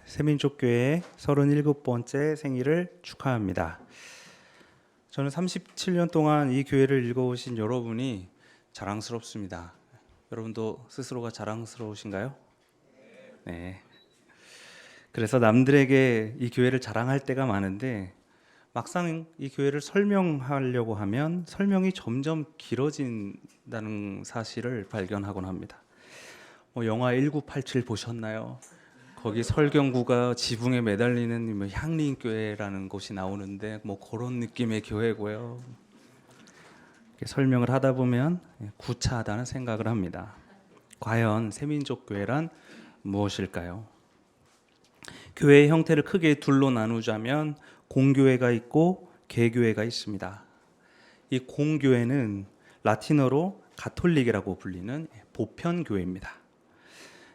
새민족교회 37번째 생일을 축하합니다. 저는 37년 동안 이 교회를 읽어오신 여러분이 자랑스럽습니다. 여러분도 스스로가 자랑스러우신가요? 네. 그래서 남들에게 이 교회를 자랑할 때가 많은데 막상 이 교회를 설명하려고 하면 설명이 점점 길어진다는 사실을 발견하곤 합니다. 영화 1987 보셨나요? 거기 설경구가 지붕에 매달리는 향림교회라는 곳이 나오는데 그런 느낌의 교회고요. 이렇게 설명을 하다 보면 구차하다는 생각을 합니다. 과연 새민족교회란 무엇일까요? 교회의 형태를 크게 둘로 나누자면 공교회가 있고 개교회가 있습니다. 이 공교회는 라틴어로 가톨릭이라고 불리는 보편교회입니다.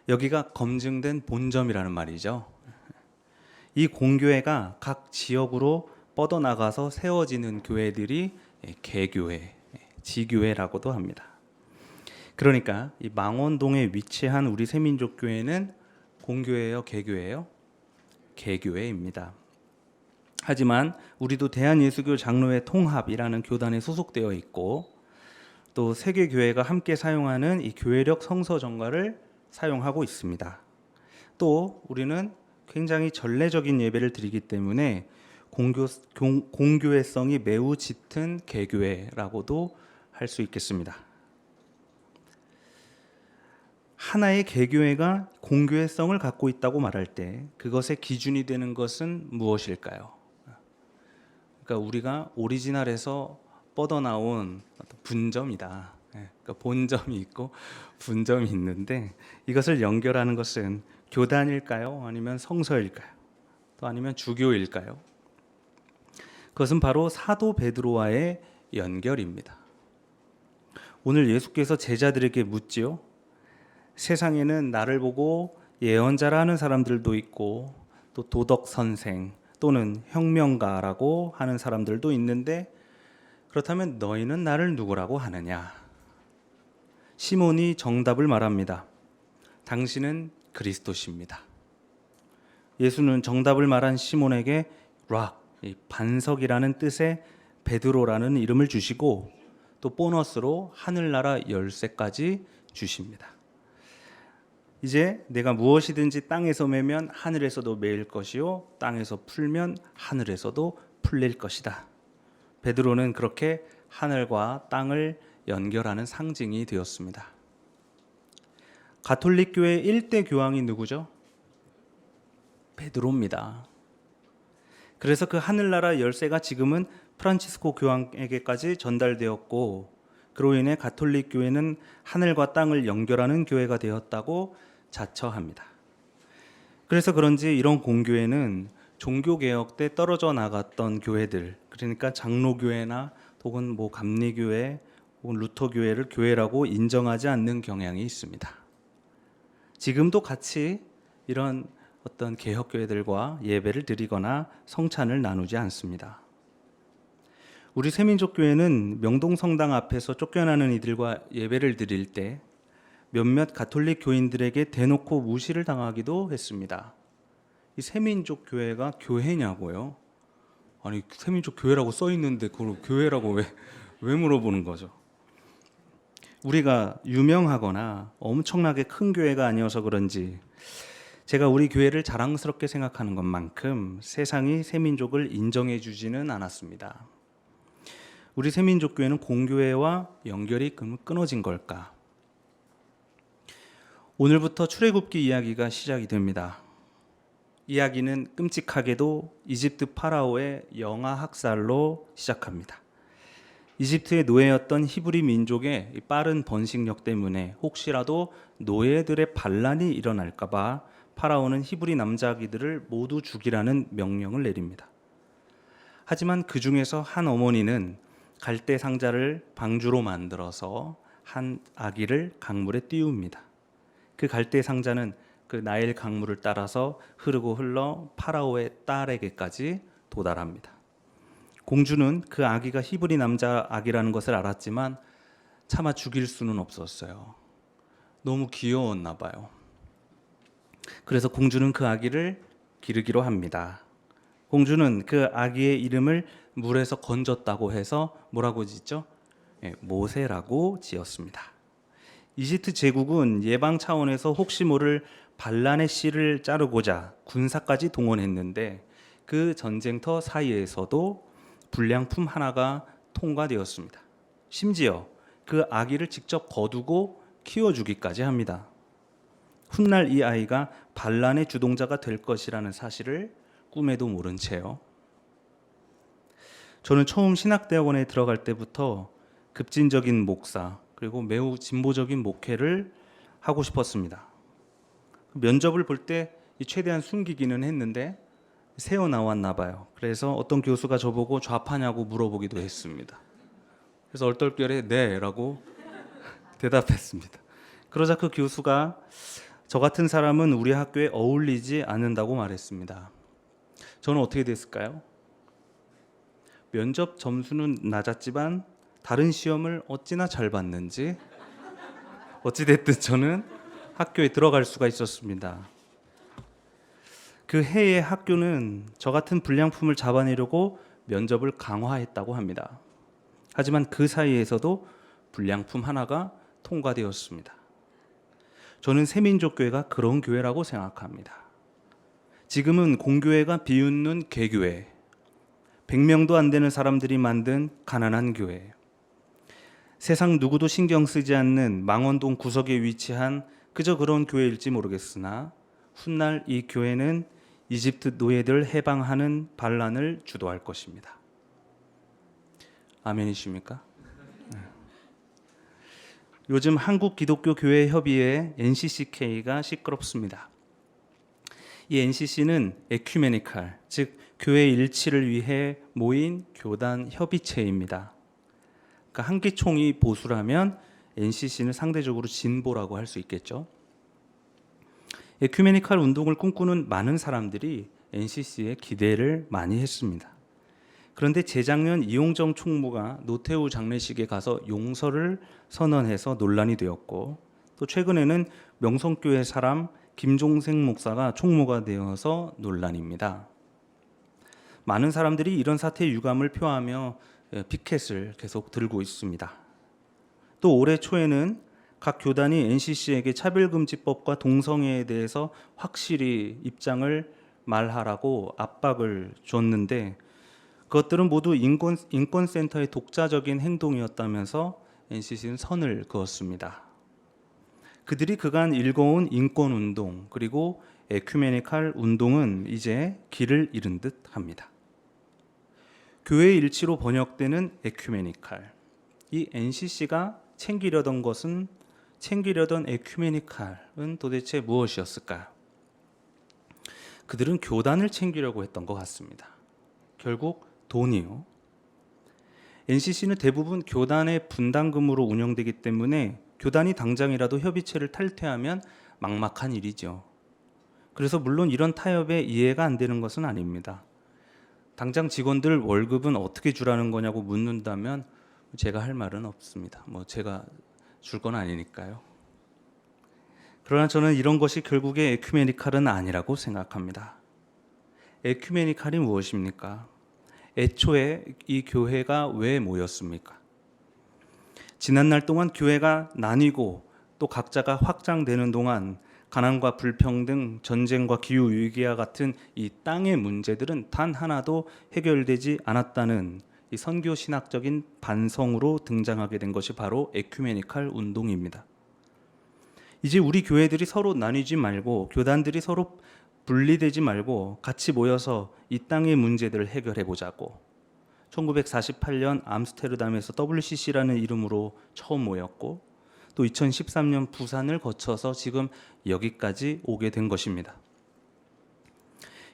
여기가 검증된 본점이라는 말이죠. 이 공교회가 각 지역으로 뻗어나가서 세워지는 교회들이 개교회, 지교회라고도 합니다. 그러니까 이 망원동에 위치한 우리 새민족교회는 공교회예요, 개교회예요? 개교회입니다. 하지만 우리도 대한예수교 장로회 통합이라는 교단에 소속되어 있고 또 세계교회가 함께 사용하는 이 교회력 성서 정과를 사용하고 있습니다. 또 우리는 굉장히 전례적인 예배를 드리기 때문에 공교회성이 매우 짙은 개교회라고도 할 수 있겠습니다. 하나의 개교회가 공교회성을 갖고 있다고 말할 때 그것의 기준이 되는 것은 무엇일까요? 그러니까 우리가 오리지널에서 뻗어나온 분점이다. 그러니까 본점이 있고 분점이 있는데 이것을 연결하는 것은 교단일까요? 아니면 성서일까요? 또 아니면 주교일까요? 그것은 바로 사도 베드로와의 연결입니다. 오늘 예수께서 제자들에게 묻지요. 세상에는 나를 보고 예언자라 하는 사람들도 있고 또 도덕 선생 또는 혁명가라고 하는 사람들도 있는데 그렇다면 너희는 나를 누구라고 하느냐? 시몬이 정답을 말합니다. 당신은 그리스도십니다. 예수는 정답을 말한 시몬에게 락, 반석이라는 뜻의 베드로라는 이름을 주시고 또 보너스로 하늘나라 열쇠까지 주십니다. 이제 내가 무엇이든지 땅에서 매면 하늘에서도 매일 것이요 땅에서 풀면 하늘에서도 풀릴 것이다. 베드로는 그렇게 하늘과 땅을 연결하는 상징이 되었습니다. 가톨릭 교회 1대 교황이 누구죠? 베드로입니다. 그래서 그 하늘나라 열쇠가 지금은 프란치스코 교황에게까지 전달되었고 그로 인해 가톨릭 교회는 하늘과 땅을 연결하는 교회가 되었다고 자처합니다. 그래서 그런지 이런 공교회는 종교개혁 때 떨어져 나갔던 교회들, 그러니까 장로교회나 혹은 감리교회 혹은 루터교회를 교회라고 인정하지 않는 경향이 있습니다. 지금도 같이 이런 어떤 개혁교회들과 예배를 드리거나 성찬을 나누지 않습니다. 우리 새민족교회는 명동성당 앞에서 쫓겨나는 이들과 예배를 드릴 때 몇몇 가톨릭 교인들에게 대놓고 무시를 당하기도 했습니다. 이 새민족교회가 교회냐고요? 아니 새민족교회라고 써 있는데 그걸 교회라고 왜 물어보는 거죠? 우리가 유명하거나 엄청나게 큰 교회가 아니어서 그런지 제가 우리 교회를 자랑스럽게 생각하는 것만큼 세상이 새민족을 인정해 주지는 않았습니다. 우리 새민족교회는 공교회와 연결이 끊어진 걸까? 오늘부터 출애굽기 이야기가 시작이 됩니다. 이야기는 끔찍하게도 이집트 파라오의 영아 학살로 시작합니다. 이집트의 노예였던 히브리 민족의 빠른 번식력 때문에 혹시라도 노예들의 반란이 일어날까 봐 파라오는 히브리 남자아기들을 모두 죽이라는 명령을 내립니다. 하지만 그 중에서 한 어머니는 갈대 상자를 방주로 만들어서 한 아기를 강물에 띄웁니다. 그 갈대 상자는 그 나일 강물을 따라서 흐르고 흘러 파라오의 딸에게까지 도달합니다. 공주는 그 아기가 히브리 남자 아기라는 것을 알았지만 차마 죽일 수는 없었어요. 너무 귀여웠나 봐요. 그래서 공주는 그 아기를 기르기로 합니다. 공주는 그 아기의 이름을 물에서 건졌다고 해서 뭐라고 짓죠? 모세라고 지었습니다. 이집트 제국은 예방 차원에서 혹시 모를 반란의 씨를 자르고자 군사까지 동원했는데 그 전쟁터 사이에서도 불량품 하나가 통과되었습니다. 심지어 그 아기를 직접 거두고 키워주기까지 합니다. 훗날 이 아이가 반란의 주동자가 될 것이라는 사실을 꿈에도 모른 채요. 저는 처음 신학대학원에 들어갈 때부터 급진적인 목사 그리고 매우 진보적인 목회를 하고 싶었습니다. 면접을 볼 때 최대한 숨기기는 했는데 새어 나왔나 봐요. 그래서 어떤 교수가 저보고 좌파냐고 물어보기도 했습니다. 그래서 얼떨결에 네라고 대답했습니다. 그러자 그 교수가 저 같은 사람은 우리 학교에 어울리지 않는다고 말했습니다. 저는 어떻게 됐을까요? 면접 점수는 낮았지만 다른 시험을 어찌나 잘 봤는지 어찌됐든 저는 학교에 들어갈 수가 있었습니다. 그 해의 학교는 저 같은 불량품을 잡아내려고 면접을 강화했다고 합니다. 하지만 그 사이에서도 불량품 하나가 통과되었습니다. 저는 새민족교회가 그런 교회라고 생각합니다. 지금은 공교회가 비웃는 개교회, 100명도 안 되는 사람들이 만든 가난한 교회, 세상 누구도 신경 쓰지 않는 망원동 구석에 위치한 그저 그런 교회일지 모르겠으나 훗날 이 교회는 이집트 노예들 해방하는 반란을 주도할 것입니다. 아멘이십니까? 네. 요즘 한국 기독교 교회 협의회 NCCK가 시끄럽습니다. 이 NCC는 에큐메니칼, 즉 교회 일치를 위해 모인 교단 협의체입니다. 그러니까 한 기총이 보수라면 NCC는 상대적으로 진보라고 할 수 있겠죠. 에큐메니칼 운동을 꿈꾸는 많은 사람들이 NCC에 기대를 많이 했습니다. 그런데 재작년 이용정 총무가 노태우 장례식에 가서 용서를 선언해서 논란이 되었고, 또 최근에는 명성교회 사람 김종생 목사가 총무가 되어서 논란입니다. 많은 사람들이 이런 사태에 유감을 표하며 피켓을 계속 들고 있습니다. 또 올해 초에는 각 교단이 NCC에게 차별금지법과 동성애에 대해서 확실히 입장을 말하라고 압박을 줬는데 그것들은 모두 인권센터의 독자적인 행동이었다면서 NCC는 선을 그었습니다. 그들이 그간 일궈온 인권운동 그리고 에큐메니칼 운동은 이제 길을 잃은 듯 합니다. 교회 일치로 번역되는 에큐메니칼, 이 NCC가 챙기려던 에큐메니칼은 도대체 무엇이었을까요? 그들은 교단을 챙기려고 했던 것 같습니다. 결국 돈이요. NCC는 대부분 교단의 분담금으로 운영되기 때문에 교단이 당장이라도 협의체를 탈퇴하면 막막한 일이죠. 그래서 물론 이런 타협에 이해가 안 되는 것은 아닙니다. 당장 직원들 월급은 어떻게 주라는 거냐고 묻는다면 제가 할 말은 없습니다. 제가 줄 건 아니니까요. 그러나 저는 이런 것이 결국에 에큐메니칼은 아니라고 생각합니다. 에큐메니칼이 무엇입니까? 애초에 이 교회가 왜 모였습니까? 지난날 동안 교회가 나뉘고 또 각자가 확장되는 동안 가난과 불평등, 전쟁과 기후위기와 같은 이 땅의 문제들은 단 하나도 해결되지 않았다는 이 선교 신학적인 반성으로 등장하게 된 것이 바로 에큐메니칼 운동입니다. 이제 우리 교회들이 서로 나뉘지 말고 교단들이 서로 분리되지 말고 같이 모여서 이 땅의 문제들을 해결해 보자고 1948년 암스테르담에서 WCC라는 이름으로 처음 모였고 또 2013년 부산을 거쳐서 지금 여기까지 오게 된 것입니다.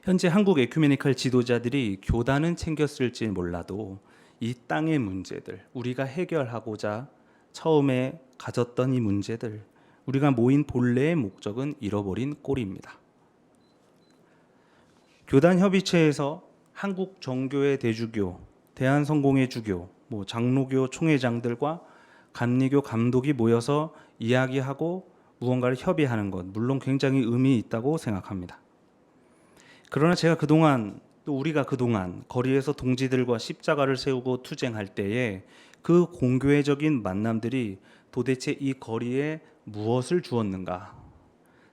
현재 한국 에큐메니칼 지도자들이 교단은 챙겼을지 몰라도 이 땅의 문제들, 우리가 해결하고자 처음에 가졌던 이 문제들, 우리가 모인 본래의 목적은 잃어버린 꼴입니다. 교단 협의체에서 한국 정교회 대주교, 대한성공회 주교, 장로교 총회장들과 감리교 감독이 모여서 이야기하고 무언가를 협의하는 것, 물론 굉장히 의미 있다고 생각합니다. 그러나 제가 그동안, 또 우리가 그동안 거리에서 동지들과 십자가를 세우고 투쟁할 때에 그 공교회적인 만남들이 도대체 이 거리에 무엇을 주었는가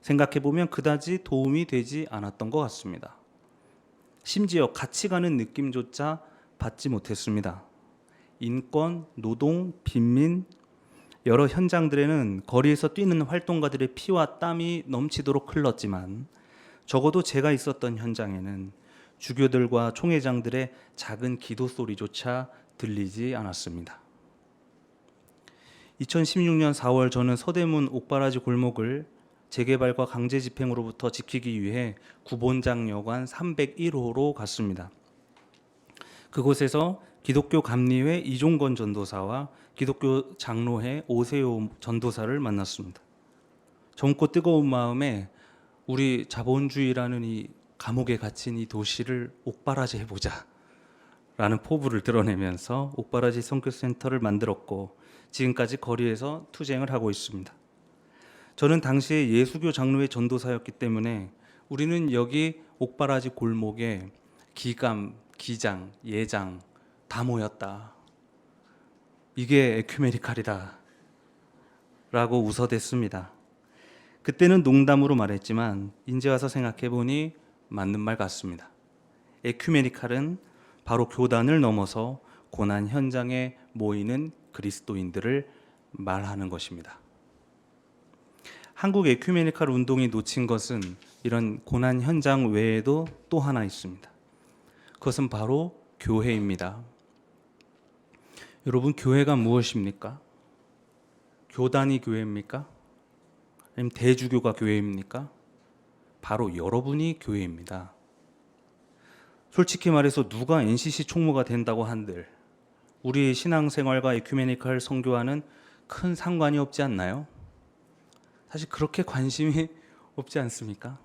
생각해보면 그다지 도움이 되지 않았던 것 같습니다. 심지어 같이 가는 느낌조차 받지 못했습니다. 인권, 노동, 빈민, 여러 현장들에는 거리에서 뛰는 활동가들의 피와 땀이 넘치도록 흘렀지만 적어도 제가 있었던 현장에는 주교들과 총회장들의 작은 기도 소리조차 들리지 않았습니다. 2016년 4월 저는 서대문 옥바라지 골목을 재개발과 강제 집행으로부터 지키기 위해 구본장여관 301호로 갔습니다. 그곳에서 기독교 감리회 이종건 전도사와 기독교 장로회 오세요 전도사를 만났습니다. 젊고 뜨거운 마음에 우리 자본주의라는 이 감옥에 갇힌 이 도시를 옥바라지 해보자 라는 포부를 드러내면서 옥바라지 선교센터를 만들었고 지금까지 거리에서 투쟁을 하고 있습니다. 저는 당시에 예수교 장로회 전도사였기 때문에 우리는 여기 옥바라지 골목에 기감, 기장, 예장 다 모였다. 이게 에큐메니칼이다 라고 웃어댔습니다. 그때는 농담으로 말했지만 이제 와서 생각해보니 맞는 말 같습니다. 에큐메니칼은 바로 교단을 넘어서 고난 현장에 모이는 그리스도인들을 말하는 것입니다. 한국 에큐메니칼 운동이 놓친 것은 이런 고난 현장 외에도 또 하나 있습니다. 그것은 바로 교회입니다. 여러분, 교회가 무엇입니까? 교단이 교회입니까? 아니면 대주교가 교회입니까? 바로 여러분이 교회입니다. 솔직히 말해서 누가 NCC 총무가 된다고 한들 우리 신앙생활과 에큐메니칼 선교와는 큰 상관이 없지 않나요? 사실 그렇게 관심이 없지 않습니까?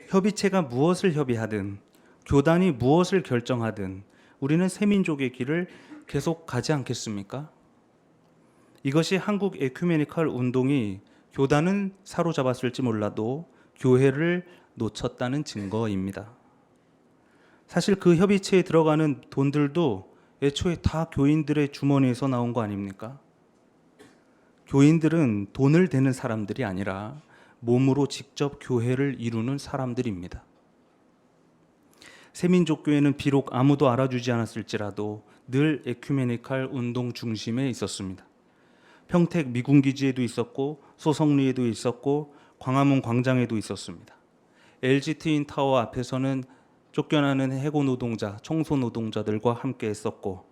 협의체가 무엇을 협의하든 교단이 무엇을 결정하든 우리는 새민족의 길을 계속 가지 않겠습니까? 이것이 한국 에큐메니칼 운동이 교단은 사로잡았을지 몰라도 교회를 놓쳤다는 증거입니다. 사실 그 협의체에 들어가는 돈들도 애초에 다 교인들의 주머니에서 나온 거 아닙니까? 교인들은 돈을 대는 사람들이 아니라 몸으로 직접 교회를 이루는 사람들입니다. 새민족교회는 비록 아무도 알아주지 않았을지라도 늘 에큐메니칼 운동 중심에 있었습니다. 평택 미군기지에도 있었고 소성리에도 있었고 광화문 광장에도 있었습니다. LG 트윈타워 앞에서는 쫓겨나는 해고 노동자, 청소 노동자들과 함께 했었고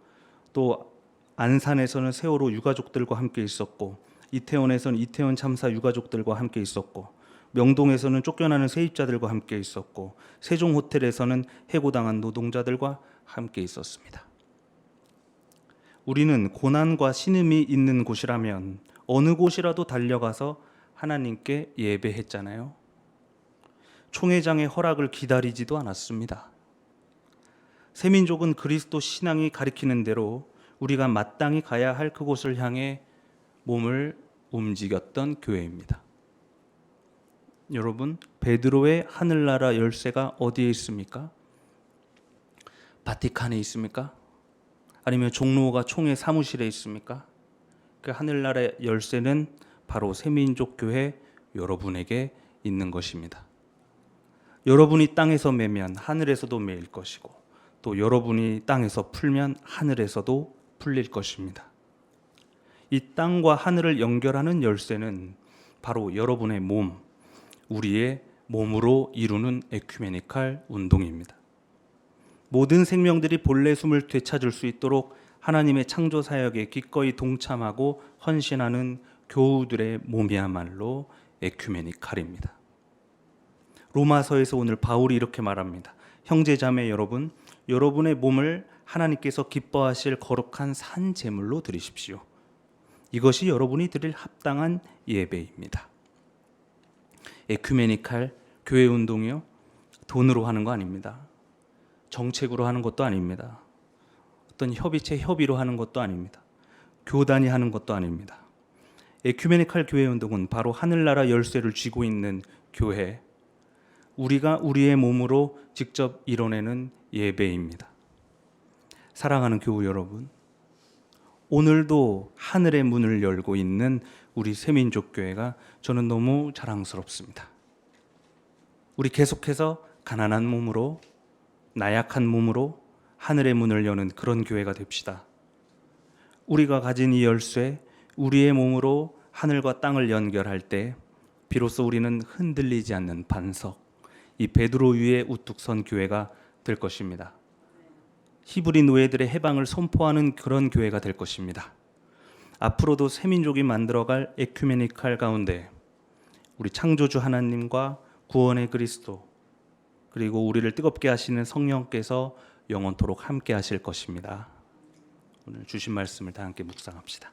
또 안산에서는 세월호 유가족들과 함께 있었고 이태원에서는 이태원 참사 유가족들과 함께 있었고 명동에서는 쫓겨나는 세입자들과 함께 있었고 세종 호텔에서는 해고당한 노동자들과 함께 있었습니다. 우리는 고난과 신음이 있는 곳이라면 어느 곳이라도 달려가서 하나님께 예배했잖아요. 총회장의 허락을 기다리지도 않았습니다. 새민족은 그리스도 신앙이 가리키는 대로 우리가 마땅히 가야 할 그곳을 향해 몸을 움직였던 교회입니다. 여러분, 베드로의 하늘나라 열쇠가 어디에 있습니까? 바티칸에 있습니까? 아니면 종로가 총회 사무실에 있습니까? 그 하늘나라의 열쇠는 바로 새민족 교회 여러분에게 있는 것입니다. 여러분이 땅에서 매면 하늘에서도 매일 것이고 또 여러분이 땅에서 풀면 하늘에서도 풀릴 것입니다. 이 땅과 하늘을 연결하는 열쇠는 바로 여러분의 몸, 우리의 몸으로 이루는 에큐메니칼 운동입니다. 모든 생명들이 본래 숨을 되찾을 수 있도록 하나님의 창조 사역에 기꺼이 동참하고 헌신하는 교우들의 몸이야말로 에큐메니칼입니다. 로마서에서 오늘 바울이 이렇게 말합니다. 형제자매 여러분, 여러분의 몸을 하나님께서 기뻐하실 거룩한 산 제물로 드리십시오. 이것이 여러분이 드릴 합당한 예배입니다. 에큐메니칼 교회 운동이요, 돈으로 하는 거 아닙니다. 정책으로 하는 것도 아닙니다. 어떤 협의체 협의로 하는 것도 아닙니다. 교단이 하는 것도 아닙니다. 에큐메니칼 교회 운동은 바로 하늘나라 열쇠를 쥐고 있는 교회, 우리가 우리의 몸으로 직접 이뤄내는 예배입니다. 사랑하는 교우 여러분, 오늘도 하늘의 문을 열고 있는 우리 새민족교회가 저는 너무 자랑스럽습니다. 우리 계속해서 가난한 몸으로, 나약한 몸으로 하늘의 문을 여는 그런 교회가 됩시다. 우리가 가진 이 열쇠, 우리의 몸으로 하늘과 땅을 연결할 때 비로소 우리는 흔들리지 않는 반석, 이 베드로 위에 우뚝 선 교회가 될 것입니다. 히브리 노예들의 해방을 선포하는 그런 교회가 될 것입니다. 앞으로도 새민족이 만들어갈 에큐메니칼 가운데 우리 창조주 하나님과 구원의 그리스도, 그리고 우리를 뜨겁게 하시는 성령께서 영원토록 함께 하실 것입니다. 오늘 주신 말씀을 다 함께 묵상합시다.